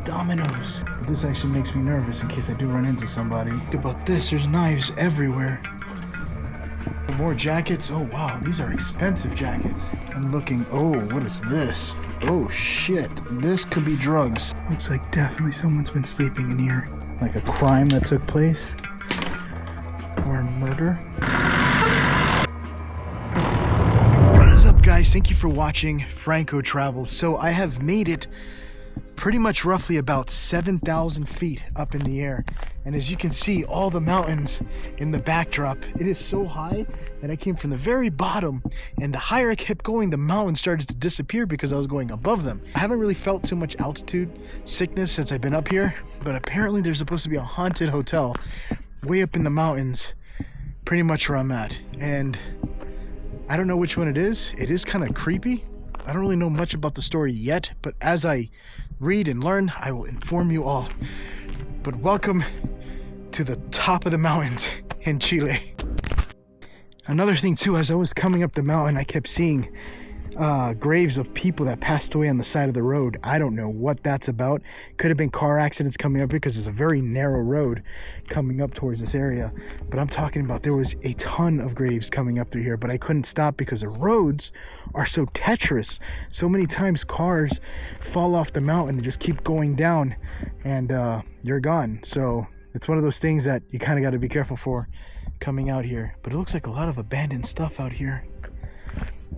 dominoes. But this actually makes me nervous in case I do run into somebody. Think about this, there's knives everywhere. More jackets. Oh wow, these are expensive jackets. I'm looking. Oh, what is this? Oh shit, this could be drugs. Looks like definitely someone's been sleeping in here. Like a crime that took place. Or a murder. What is up, guys? Thank you for watching Franco Travels. So I have made it pretty much roughly about 7,000 feet up in the air. And as you can see, all the mountains in the backdrop, it is so high that I came from the very bottom, and the higher I kept going, the mountains started to disappear because I was going above them. I haven't really felt too much altitude sickness since I've been up here, but apparently there's supposed to be a haunted hotel way up in the mountains, pretty much where I'm at. And I don't know which one it is. It is kind of creepy. I don't really know much about the story yet, but as I read and learn, I will inform you all. But welcome to the top of the mountains in Chile. Another thing too, as I was coming up the mountain, I kept seeing graves of people that passed away on the side of the road. I don't know what that's about. Could have been car accidents coming up here because it's a very narrow road coming up towards this area. But I'm talking about there was a ton of graves coming up through here, but I couldn't stop because the roads are so treacherous. So many times cars fall off the mountain and just keep going down, and you're gone. So it's one of those things that you kind of got to be careful for coming out here. But it looks like a lot of abandoned stuff out here.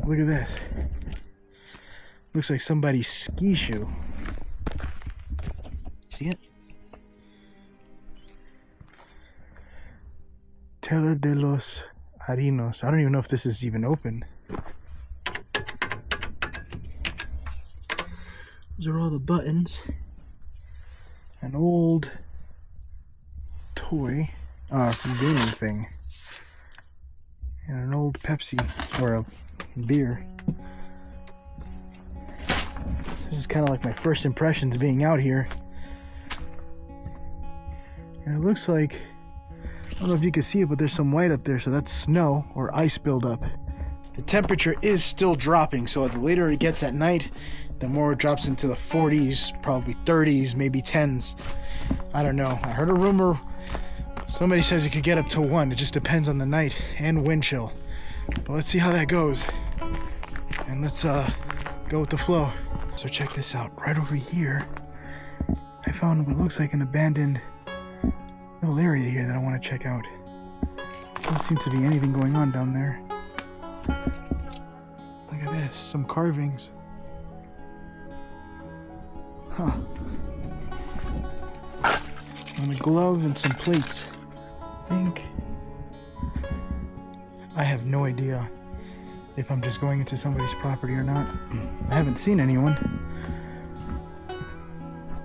Look at this. Looks like somebody's ski shoe. See it? Terra de los Arinos. I don't even know if this is even open. Those are all the buttons. An old toy from gaming thing. And an old Pepsi or a beer. This is kind of like my first impressions being out here. And it looks like, I don't know if you can see it, but there's some white up there, so that's snow or ice buildup. The temperature is still dropping, so the later it gets at night, the more it drops into the 40s, probably 30s, maybe 10s. I don't know. I heard a rumor. Somebody says it could get up to 1. It just depends on the night and wind chill. But let's see how that goes. And let's go with the flow. So check this out. Right over here, I found what looks like an abandoned little area here that I want to check out. Doesn't seem to be anything going on down there. Look at this. Some carvings. Huh. And a glove and some plates. I have no idea if I'm just going into somebody's property or not. I haven't seen anyone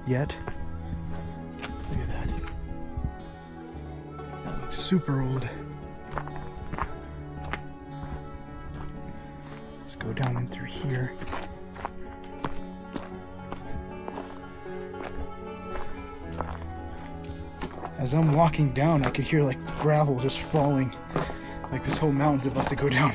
yet. Look at that. That looks super old. Let's go down in through here. As I'm walking down, I could hear like gravel just falling. Like this whole mountain's about to go down.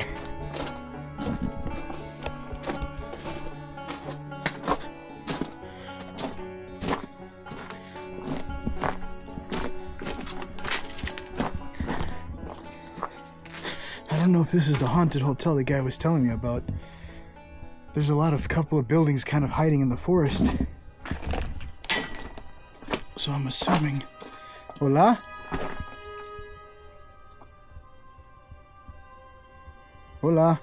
I don't know if this is the haunted hotel the guy was telling me about. There's a couple of buildings kind of hiding in the forest. So I'm assuming. Hola? Hola.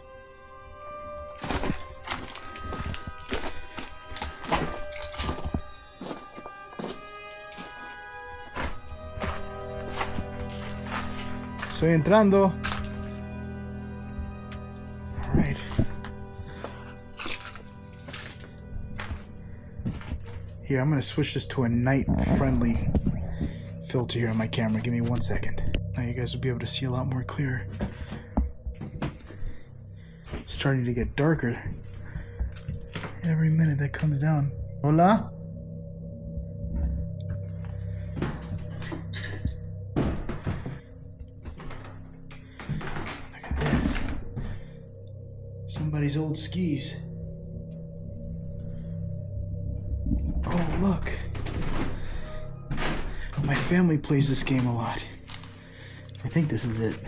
Estoy entrando. All right. Here, I'm gonna switch this to a night-friendly filter here on my camera. Give me 1 second. Now you guys will be able to see a lot more clear. It's starting to get darker every minute that comes down. Hola? Look at this. Somebody's old skis. Oh, look. My family plays this game a lot. I think this is it.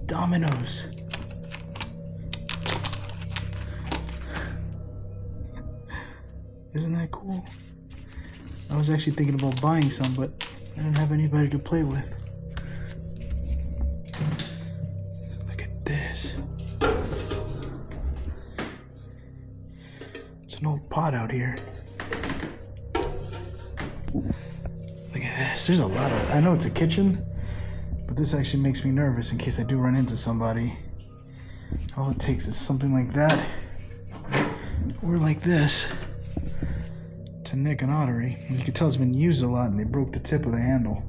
Dominoes. Isn't that cool? I was actually thinking about buying some, but I didn't have anybody to play with. Look at this. It's an old pot out here. Look at this. There's a lot of... I know it's a kitchen, but this actually makes me nervous in case I do run into somebody. All it takes is something like that, or like this, to nick an artery. And you can tell it's been used a lot and they broke the tip of the handle.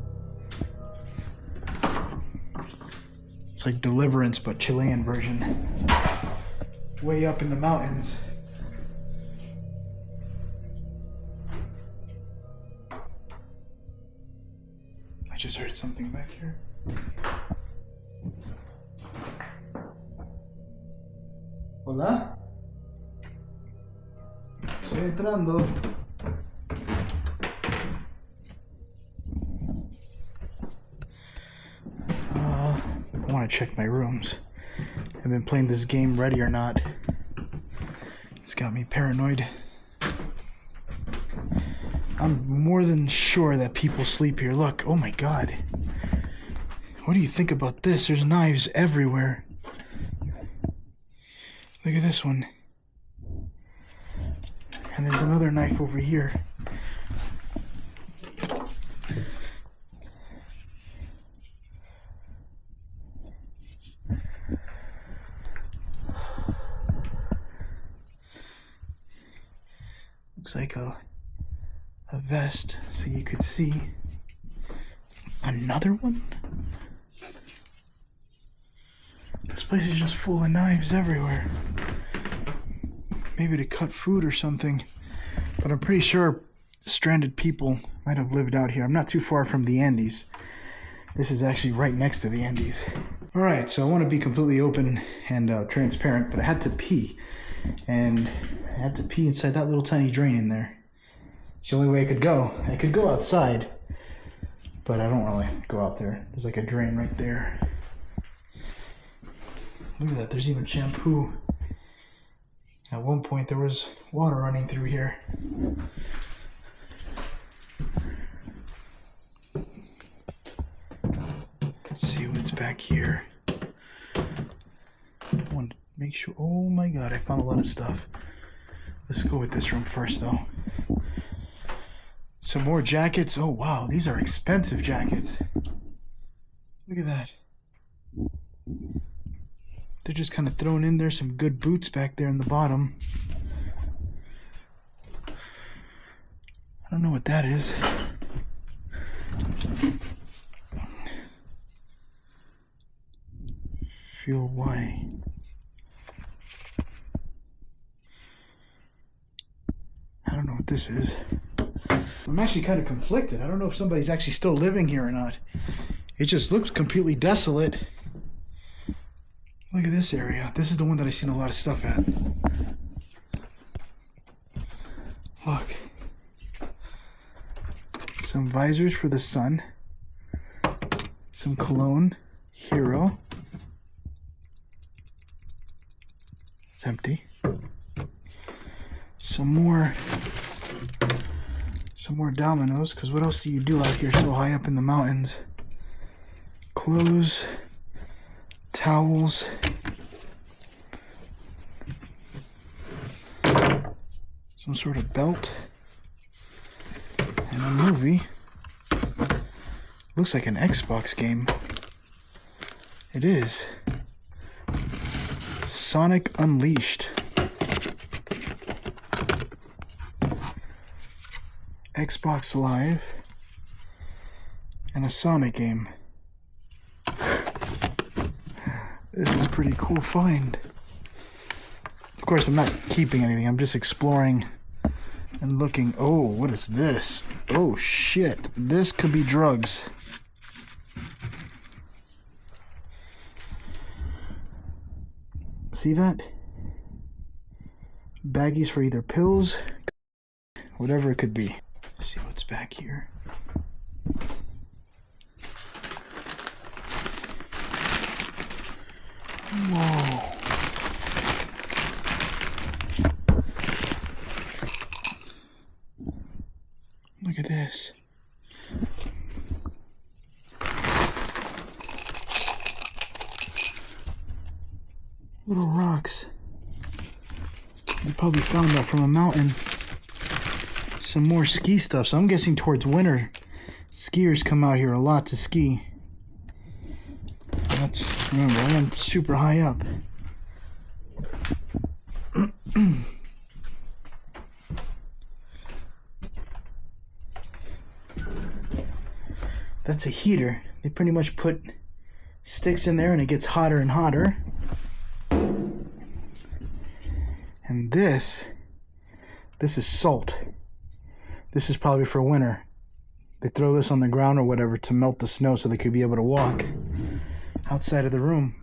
It's like Deliverance, but Chilean version. Way up in the mountains. I just heard something back here. Hola. Estoy entrando. I want to check my rooms. I've been playing this game Ready or Not. It's got me paranoid. I'm more than sure that people sleep here. Look, oh my god. What do you think about this? There's knives everywhere. Look at this one. And there's another knife over here. Looks like a vest, so you could see. Another one? This place is just full of knives everywhere. Maybe to cut food or something. But I'm pretty sure stranded people might have lived out here. I'm not too far from the Andes. This is actually right next to the Andes. Alright, so I want to be completely open and transparent, but I had to pee. And I had to pee inside that little tiny drain in there. It's the only way I could go. I could go outside, but I don't really go out there. There's like a drain right there. Look at that, there's even shampoo. At one point there was water running through here. Let's see what's back here. I want to make sure. Oh my god, I found a lot of stuff. Let's go with this room first though. Some more jackets. Oh wow, these are expensive jackets. Look at that. They're just kind of thrown in there. Some good boots back there in the bottom. I don't know what that is. Feel why. I don't know what this is. I'm actually kind of conflicted. I don't know if somebody's actually still living here or not. It just looks completely desolate. Look at this area. This is the one that I've seen a lot of stuff at. Look. Some visors for the sun. Some cologne. Hero. It's empty. Some more dominoes, because what else do you do out here so high up in the mountains? Clothes, towels, some sort of belt, and a movie. Looks like an Xbox game. It is. Sonic Unleashed. Xbox Live, and a Sonic game. This is a pretty cool find. Of course, I'm not keeping anything. I'm just exploring and looking. Oh, what is this? Oh, shit. This could be drugs. See that? Baggies for either pills, whatever it could be. Let's see what's back here. Whoa. Look at this. Little rocks. They probably found that from a mountain. Some more ski stuff. So I'm guessing towards winter, skiers come out here a lot to ski. That's, remember, I am super high up. That's a heater. They pretty much put sticks in there and it gets hotter and hotter. And this is salt. This is probably for winter. They throw this on the ground or whatever to melt the snow so they could be able to walk outside of the room.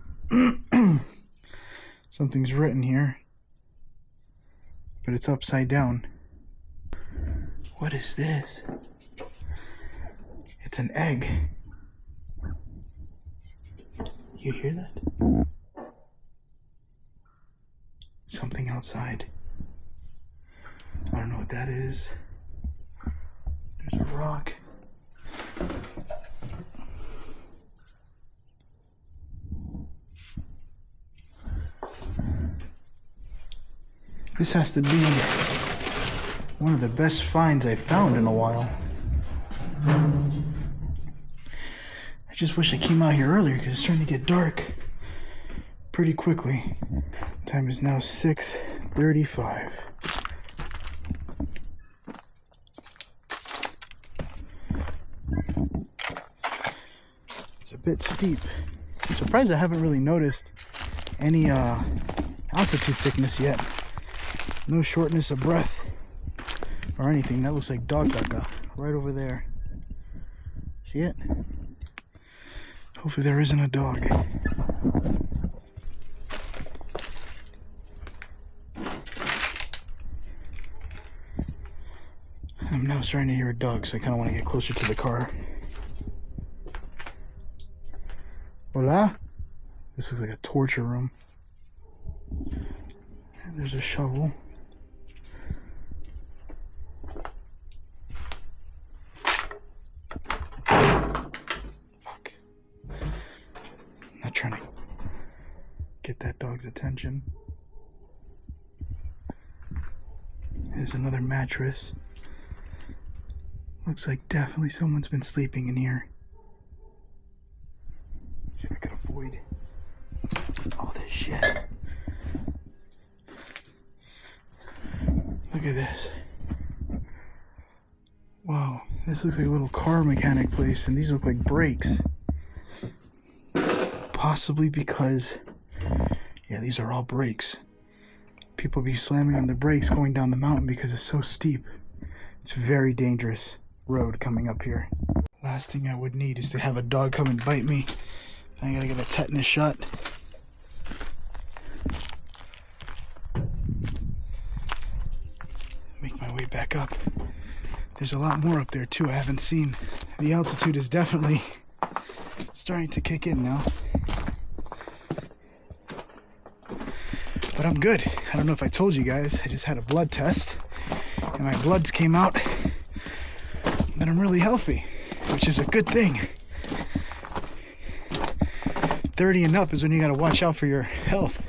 Something's written here, but it's upside down. What is this? It's an egg. You hear that? Something outside. I don't know what that is. There's a rock. This has to be one of the best finds I've found in a while. I just wish I came out here earlier because it's starting to get dark pretty quickly. Time is now 6:35. It's a bit steep. I'm surprised I haven't really noticed any altitude sickness yet. No shortness of breath or anything. That looks like dog caca right over there. See it? Hopefully there isn't a dog. I'm now starting to hear a dog, so I kind of want to get closer to the car. Hola? This looks like a torture room. And there's a shovel. Fuck. I'm not trying to get that dog's attention. There's another mattress. Looks like definitely someone's been sleeping in here. Let's see if I can avoid all this shit. Look at this. Wow, this looks like a little car mechanic place, and these look like brakes. Possibly because, yeah, these are all brakes. People be slamming on the brakes going down the mountain because it's so steep. It's very dangerous road coming up here. Last thing I would need is to have a dog come and bite me. I gotta get a tetanus shot. Make my way back up. There's a lot more up there too I haven't seen. The altitude is definitely starting to kick in now. But I'm good. I don't know if I told you guys, I just had a blood test and my bloods came out that I'm really healthy, which is a good thing. 30 and up is when you gotta watch out for your health.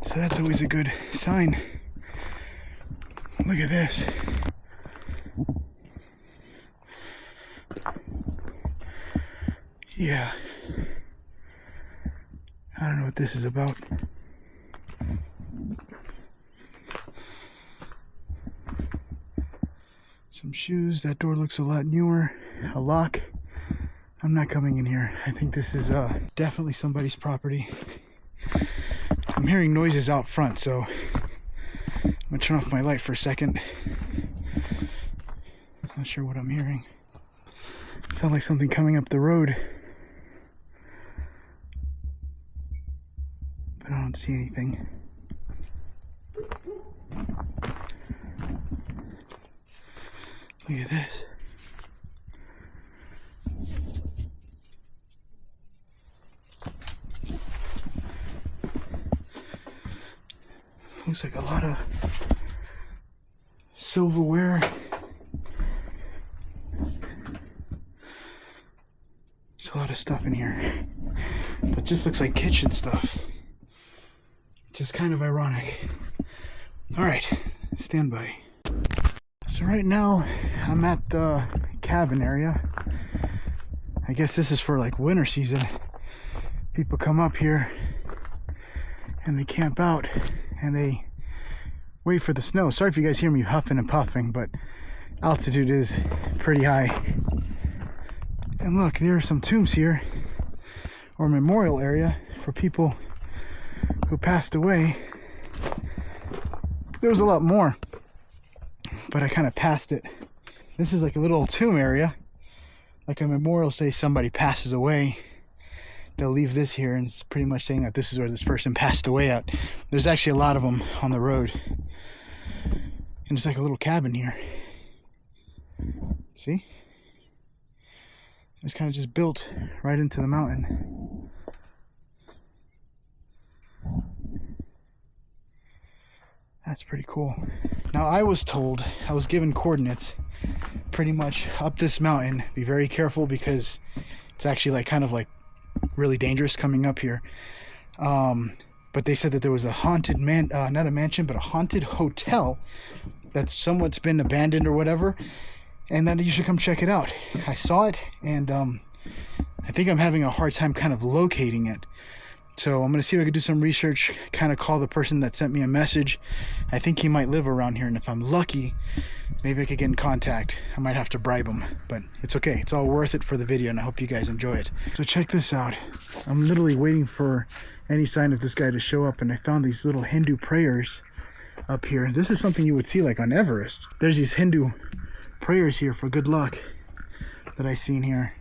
So that's always a good sign. Look at this. Yeah. I don't know what this is about. Some shoes. That door looks a lot newer. A lock. I'm not coming in here. I think this is definitely somebody's property. I'm hearing noises out front, so I'm gonna turn off my light for a second. Not sure what I'm hearing. Sounds like something coming up the road, but I don't see anything. Look at this. Looks like a lot of silverware. There's a lot of stuff in here, but just looks like kitchen stuff. Just kind of ironic. All right, stand by. So right now I'm at the cabin area. I guess this is for like winter season. People come up here and they camp out and they wait for the snow. Sorry if you guys hear me huffing and puffing, but altitude is pretty high. And look, there are some tombs here, or memorial area for people who passed away. There was a lot more, but I kind of passed it. This is like a little tomb area, like a memorial. Say somebody passes away, they'll leave this here, and it's pretty much saying that this is where this person passed away at. There's actually a lot of them on the road, and it's like a little cabin here. See? It's kind of just built right into the mountain. That's pretty cool. Now I was told, I was given coordinates pretty much up this mountain. Be very careful because it's actually like kind of like really dangerous coming up here. But they said that there was a haunted not a mansion, but a haunted hotel that's somewhat's been abandoned or whatever, and that you should come check it out. I saw it, and I think I'm having a hard time kind of locating it. So I'm going to see if I can do some research, kind of call the person that sent me a message. I think he might live around here, and if I'm lucky, maybe I could get in contact. I might have to bribe him, but it's okay. It's all worth it for the video, and I hope you guys enjoy it. So check this out. I'm literally waiting for any sign of this guy to show up, and I found these little Hindu prayers up here. This is something you would see like on Everest. There's these Hindu prayers here for good luck that I seen here.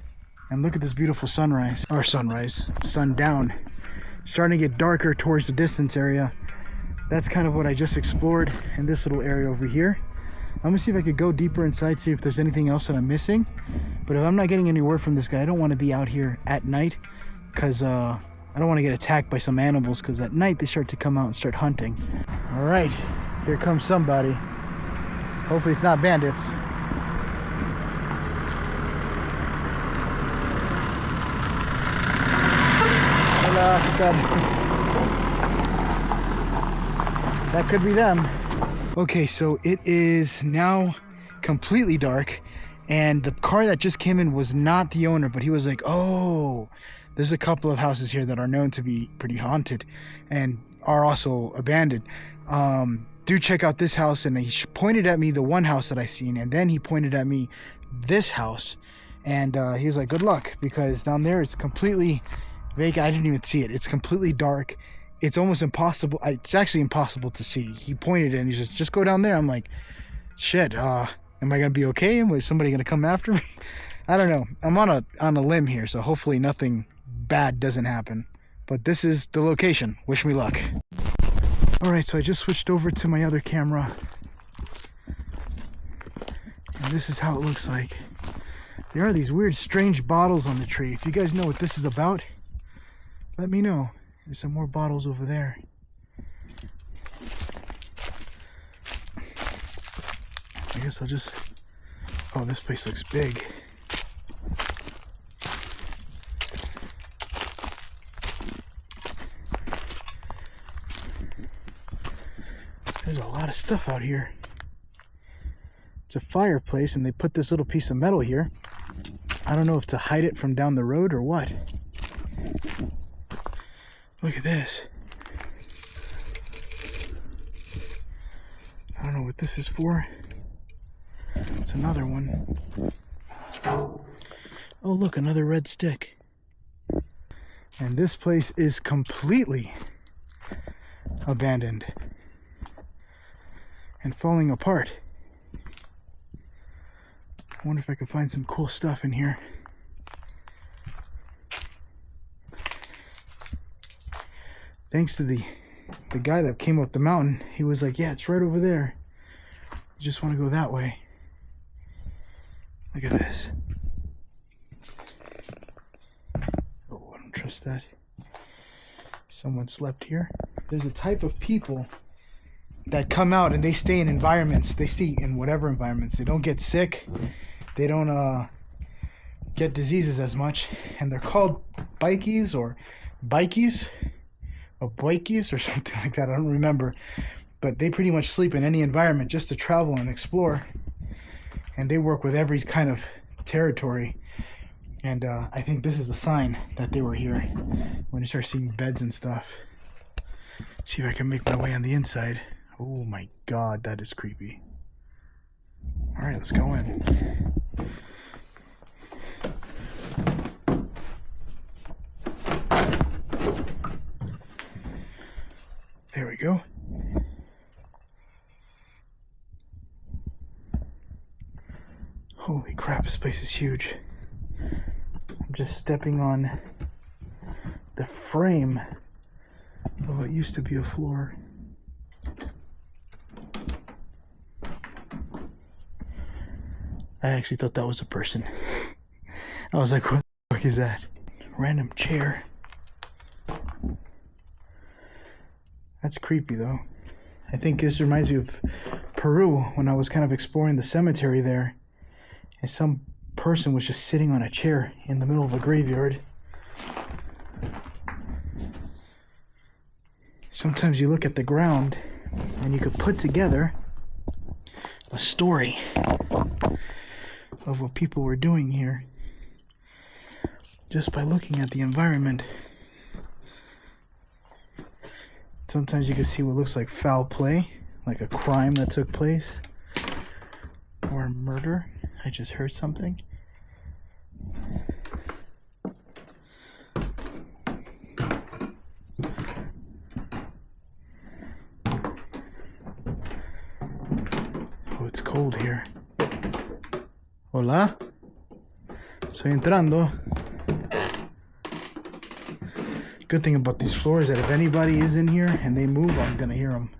And look at this beautiful sunrise, or sundown. Starting to get darker towards the distance area. That's kind of what I just explored in this little area over here. I'm gonna see if I could go deeper inside, see if there's anything else that I'm missing. But if I'm not getting any word from this guy, I don't want to be out here at night, because I don't want to get attacked by some animals, because at night they start to come out and start hunting. All right, here comes somebody. Hopefully it's not bandits. That could be them. Okay, so it is now completely dark, and the car that just came in was not the owner, but he was like, oh, there's a couple of houses here that are known to be pretty haunted and are also abandoned. Do check out this house. And he pointed at me the one house that I seen, and then he pointed at me this house, and he was like, good luck, because down there it's completely vacant. I didn't even see it. It's completely dark. It's almost impossible. It's actually impossible to see. He pointed it and he says, just go down there. I'm like, shit, am I gonna be okay? Is somebody gonna come after me? I don't know. I'm on a limb here, so hopefully nothing bad doesn't happen. But this is the location. Wish me luck. All right, so I just switched over to my other camera, and this is how it looks like. There are these weird, strange bottles on the tree. If you guys know what this is about, let me know. There's some more bottles over there. I guess I'll just... Oh, this place looks big. There's a lot of stuff out here. It's a fireplace, and they put this little piece of metal here. I don't know if to hide it from down the road or what. Look at this. I don't know what this is for. It's another one. Oh, look, another red stick. And this place is completely abandoned and falling apart. I wonder if I could find some cool stuff in here. Thanks to the guy that came up the mountain, he was like, yeah, it's right over there. You just want to go that way. Look at this. Oh, I don't trust that. Someone slept here. There's a type of people that come out and they stay in environments. They stay in whatever environments. They don't get sick. They don't get diseases as much. And they're called bikies or bikies or something like that. I don't remember. But they pretty much sleep in any environment just to travel and explore. And they work with every kind of territory. And I think this is the sign that they were here. When you start seeing beds and stuff. See if I can make my way on the inside. Oh my god, that is creepy. Alright, let's go in. There we go. Holy crap, this place is huge. I'm just stepping on the frame of what used to be a floor. I actually thought that was a person. I was like, what the fuck is that? Random chair. That's creepy though. I think this reminds me of Peru when I was kind of exploring the cemetery there. And some person was just sitting on a chair in the middle of a graveyard. Sometimes you look at the ground and you could put together a story of what people were doing here just by looking at the environment. Sometimes you can see what looks like foul play, like a crime that took place, or a murder. I just heard something. Oh, it's cold here. Hola. Estoy entrando. Good thing about these floors is that if anybody is in here and they move, I'm gonna hear them.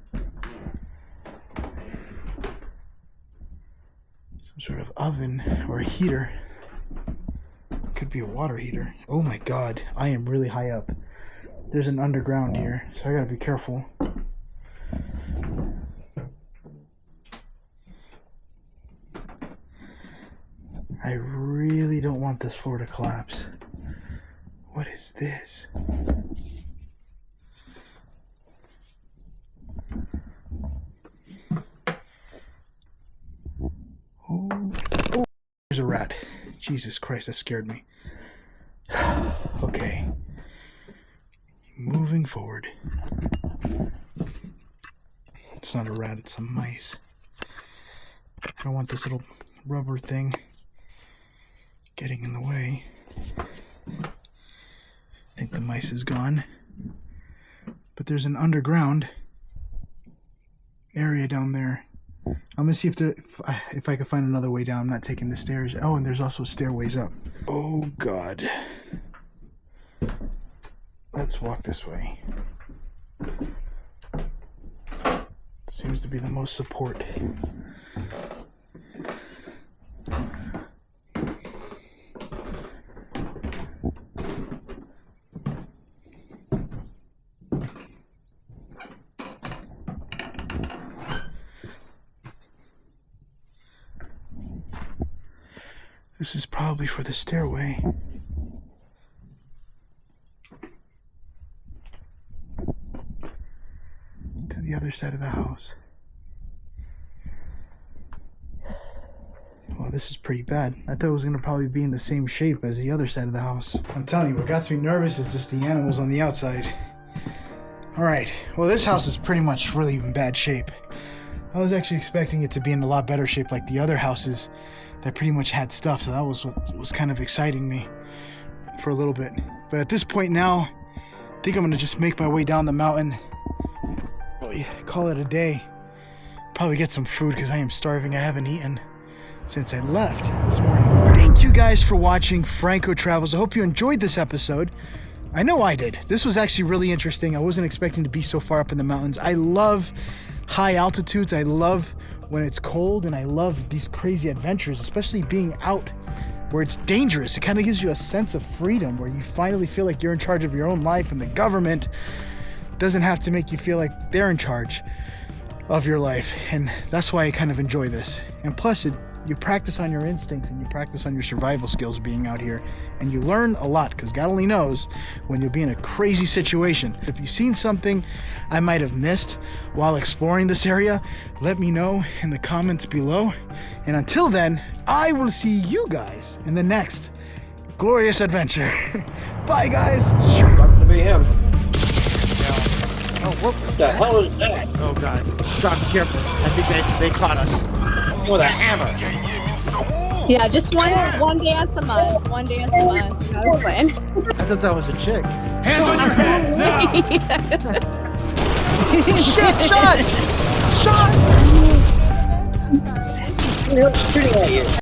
Some sort of oven or a heater. Could be a water heater. Oh my god, I am really high up. There's an underground here, so I gotta be careful. I really don't want this floor to collapse. What is this? Oh, there's a rat. Jesus Christ, that scared me. Okay. Moving forward. It's not a rat, it's some mice. I don't want this little rubber thing getting in the way. I think the mice is gone. But there's an underground area down there. I'm gonna see if I can find another way down. I'm not taking the stairs. Oh, and there's also stairways up. Oh god. Let's walk this way. Seems to be the most support. This is probably for the stairway. To the other side of the house. Well, this is pretty bad. I thought it was going to probably be in the same shape as the other side of the house. I'm telling you, what got me nervous is just the animals on the outside. Alright, well this house is pretty much really in bad shape. I was actually expecting it to be in a lot better shape like the other houses that pretty much had stuff, so that was what was kind of exciting me for a little bit. But at this point now, I think I'm gonna just make my way down the mountain. Oh yeah, call it a day. Probably get some food because I am starving. I haven't eaten since I left this morning. Thank you guys for watching Franco Travels. I hope you enjoyed this episode. I know I did. This was actually really interesting. I wasn't expecting to be so far up in the mountains. I love high altitudes. I love when it's cold, and I love these crazy adventures, especially being out where it's dangerous. It kind of gives you a sense of freedom where you finally feel like you're in charge of your own life and the government doesn't have to make you feel like they're in charge. of your life, and that's why I kind of enjoy this. And plus, you practice on your instincts and you practice on your survival skills being out here, and you learn a lot, because God only knows when you'll be in a crazy situation. If you've seen something I might have missed while exploring this area, let me know in the comments below. And until then, I will see you guys in the next glorious adventure. Bye, guys. Sucks to be him. Oh, what What the hell is that? Oh god. Sean, be careful. I think they caught us. With a hammer. Yeah, just one dance a month. One dance a month. I was playing. I thought that was a chick. Hands on your head now! Shit, shot! Shot! Shooting at you.